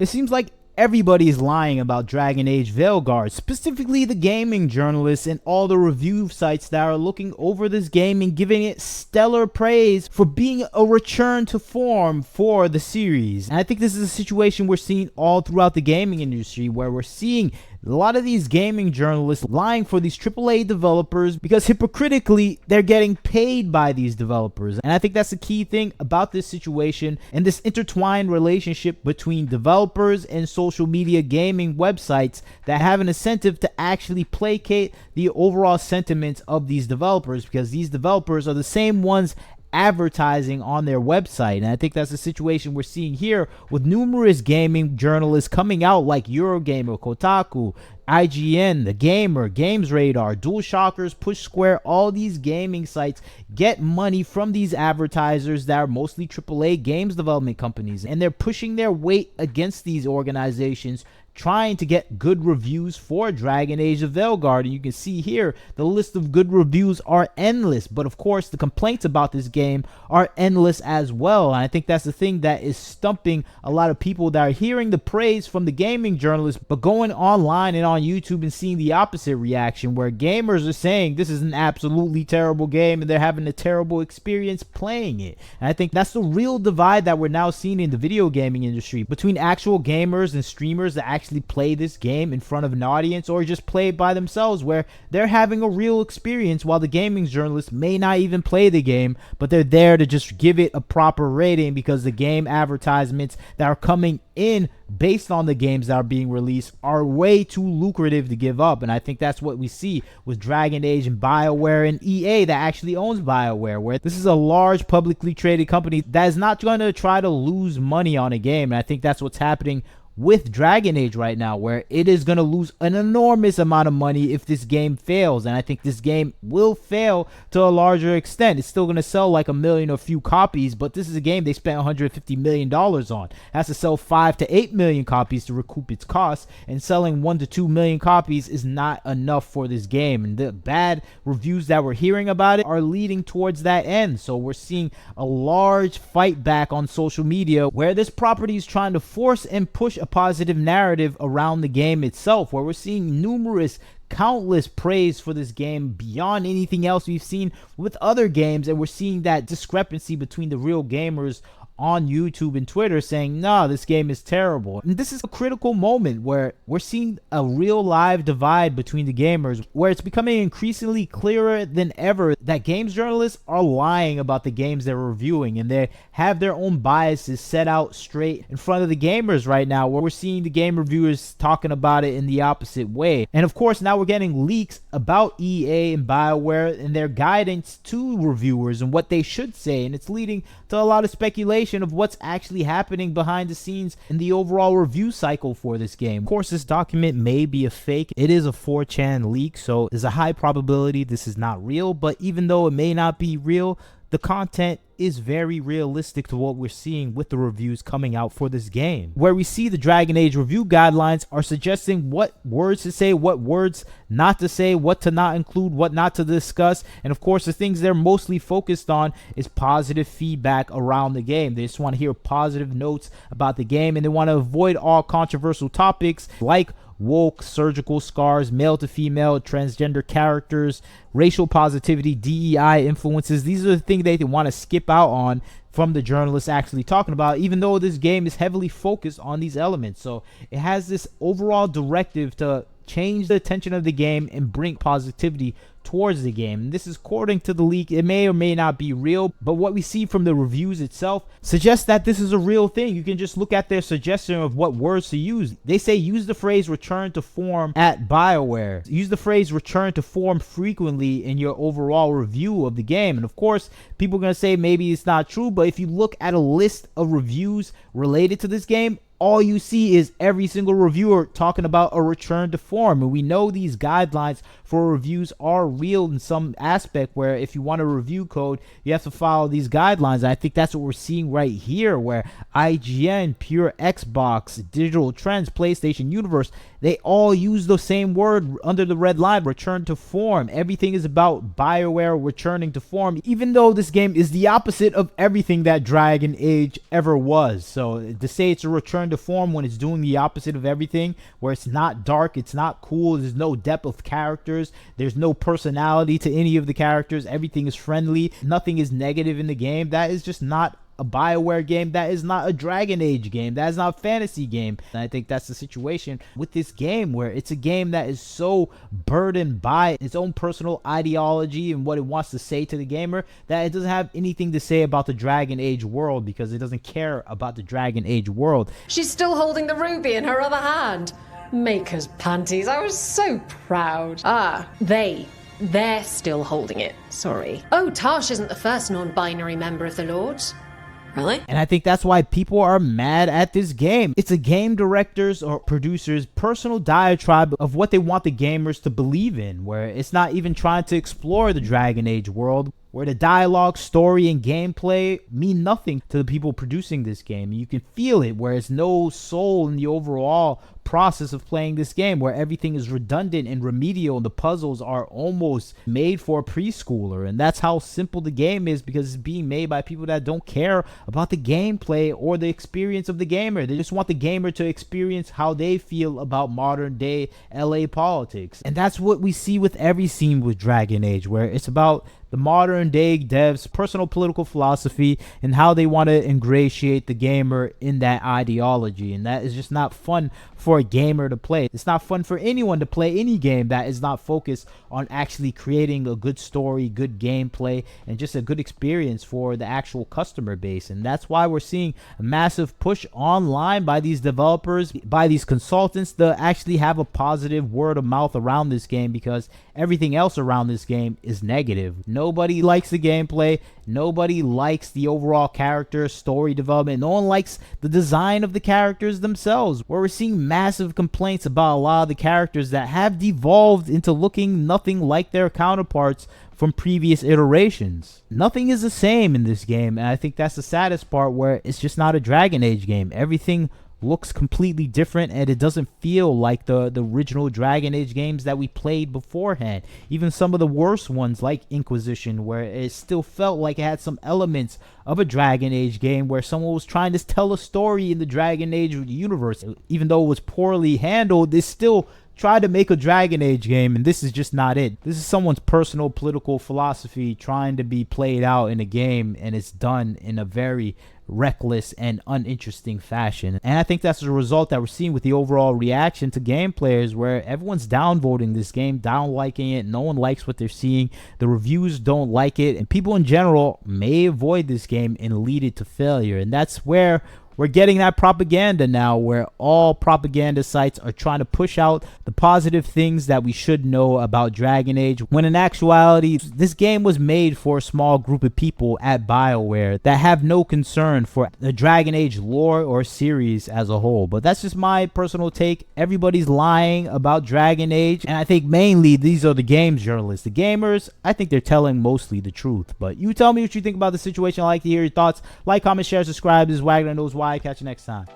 It seems like everybody is lying about Dragon Age Veilguard, specifically the gaming journalists and all the review sites that are looking over this game and giving it stellar praise for being a return to form for the series. And I think this is a situation we're seeing all throughout the gaming industry, where we're seeing a lot of these gaming journalists lying for these AAA developers because hypocritically they're getting paid by these developers. And I think that's the key thing about this situation and this intertwined relationship between developers and social media gaming websites that have an incentive to actually placate the overall sentiments of these developers, because these developers are the same ones advertising on their website. And I think that's the situation we're seeing here with numerous gaming journalists coming out like Eurogamer, Kotaku, IGN, The Gamer, Games Radar, DualShockers, Push Square. All these gaming sites get money from these advertisers that are mostly AAA games development companies, and they're pushing their weight against these organizations, trying to get good reviews for Dragon Age of Veilguard. And you can see here the list of good reviews are endless, but of course the complaints about this game are endless as well. And I think that's the thing that is stumping a lot of people that are hearing the praise from the gaming journalists, but going online and on YouTube and seeing the opposite reaction, where gamers are saying this is an absolutely terrible game and they're having a terrible experience playing it. And I think that's the real divide that we're now seeing in the video gaming industry between actual gamers and streamers that actually play this game in front of an audience, or just play it by themselves, where they're having a real experience, while the gaming journalists may not even play the game, but they're there to just give it a proper rating because the game advertisements that are coming in based on the games that are being released are way too lucrative to give up. And I think that's what we see with Dragon Age and BioWare and EA that actually owns BioWare, where this is a large publicly traded company that is not going to try to lose money on a game. And I think that's what's happening with Dragon Age right now, where it is going to lose an enormous amount of money if this game fails. And I think this game will fail to a larger extent. It's still going to sell like 1 million or few copies, but this is a game they spent $150 million on. It has to sell 5 to 8 million copies to recoup its costs, and selling 1 to 2 million copies is not enough for this game. And the bad reviews that we're hearing about it are leading towards that end. So we're seeing a large fight back on social media, where this property is trying to force and push a positive narrative around the game itself, where we're seeing countless praise for this game beyond anything else we've seen with other games. And we're seeing that discrepancy between the real gamers on YouTube and Twitter saying, nah, this game is terrible. And this is a critical moment where we're seeing a real live divide between the gamers, where it's becoming increasingly clearer than ever that games journalists are lying about the games they're reviewing, and they have their own biases set out straight in front of the gamers right now, where we're seeing the game reviewers talking about it in the opposite way. And of course, now we're getting leaks about EA and BioWare and their guidance to reviewers and what they should say, and it's leading to a lot of speculation of what's actually happening behind the scenes in the overall review cycle for this game. Of course, this document may be a fake. It is a 4chan leak, so there's a high probability this is not real, but even though it may not be real, the content is very realistic to what we're seeing with the reviews coming out for this game, where we see the Dragon Age review guidelines are suggesting what words to say, what words not to say, what to not include, what not to discuss. And of course, the things they're mostly focused on is positive feedback around the game. They just want to hear positive notes about the game, and they want to avoid all controversial topics like woke, surgical scars, male to female, transgender characters, racial positivity, DEI influences. These are the things they want to skip out on from the journalists actually talking about, even though this game is heavily focused on these elements. So it has this overall directive to change the attention of the game and bring positivity towards the game. And this is according to the leak. It may or may not be real, but what we see from the reviews itself suggests that this is a real thing. You can just look at their suggestion of what words to use. They say use the phrase return to form at BioWare. Use the phrase return to form frequently in your overall review of the game. And of course, people are going to say maybe it's not true, but if you look at a list of reviews related to this game, all you see is every single reviewer talking about a return to form. And we know these guidelines for reviews are real in some aspect, where if you want a review code, you have to follow these guidelines. And I think that's what we're seeing right here, where IGN, Pure Xbox, Digital Trends, PlayStation Universe, they all use the same word under the red line: return to form. Everything is about BioWare returning to form, even though this game is the opposite of everything that Dragon Age ever was. So to say it's a return to form when it's doing the opposite of everything, where it's not dark, it's not cool, there's no depth of characters, there's no personality to any of the characters, everything is friendly, nothing is negative in the game, that is just not a BioWare game. That is not a Dragon Age game. That is not a fantasy game. And I think that's the situation with this game, where it's a game that is so burdened by its own personal ideology and what it wants to say to the gamer, that it doesn't have anything to say about the Dragon Age world, because it doesn't care about the Dragon Age world. She's still holding the ruby in her other hand. Maker's panties. I was so proud. They're still holding it. Sorry. Oh, Tash isn't the first non-binary member of the Lords. Really? And I think that's why people are mad at this game. It's a game director's or producer's personal diatribe of what they want the gamers to believe in, where it's not even trying to explore the Dragon Age world, where the dialogue, story, and gameplay mean nothing to the people producing this game. You can feel it, where there's no soul in the overall process of playing this game, where everything is redundant and remedial, and the puzzles are almost made for a preschooler. And that's how simple the game is, because it's being made by people that don't care about the gameplay or the experience of the gamer. They just want the gamer to experience how they feel about modern day LA politics. And that's what we see with every scene with Dragon Age, where it's about the modern day devs' personal political philosophy and how they want to ingratiate the gamer in that ideology. And that is just not fun for a gamer to play. It's not fun for anyone to play any game that is not focused on actually creating a good story, good gameplay, and just a good experience for the actual customer base. And that's why we're seeing a massive push online by these developers, by these consultants, to actually have a positive word of mouth around this game, because everything else around this game is negative. Nobody likes the gameplay. Nobody likes the overall character story development. No one likes the design of the characters themselves, where we're seeing massive complaints about a lot of the characters that have devolved into looking nothing like their counterparts from previous iterations. Nothing is the same in this game, and I think that's the saddest part, where it's just not a Dragon Age game. Everything looks completely different, and it doesn't feel like the original Dragon Age games that we played beforehand. Even some of the worst ones, like Inquisition, where it still felt like it had some elements of a Dragon Age game, where someone was trying to tell a story in the Dragon Age universe. Even though it was poorly handled, they still tried to make a Dragon Age game, and this is just not it. This is someone's personal political philosophy trying to be played out in a game, and it's done in a very reckless and uninteresting fashion. And I think that's the result that we're seeing with the overall reaction to game players, where everyone's downvoting this game, down liking it. No one likes what they're seeing. The reviews don't like it, and people in general may avoid this game and lead it to failure. And that's where we're getting that propaganda now, where all propaganda sites are trying to push out the positive things that we should know about Dragon Age, when in actuality, this game was made for a small group of people at BioWare that have no concern for the Dragon Age lore or series as a whole. But that's just my personal take. Everybody's lying about Dragon Age, and I think mainly these are the games journalists. The gamers, I think they're telling mostly the truth. But you tell me what you think about the situation. I'd like to hear your thoughts. Like, comment, share, subscribe. This is Wagner Knows Why. Catch you next time.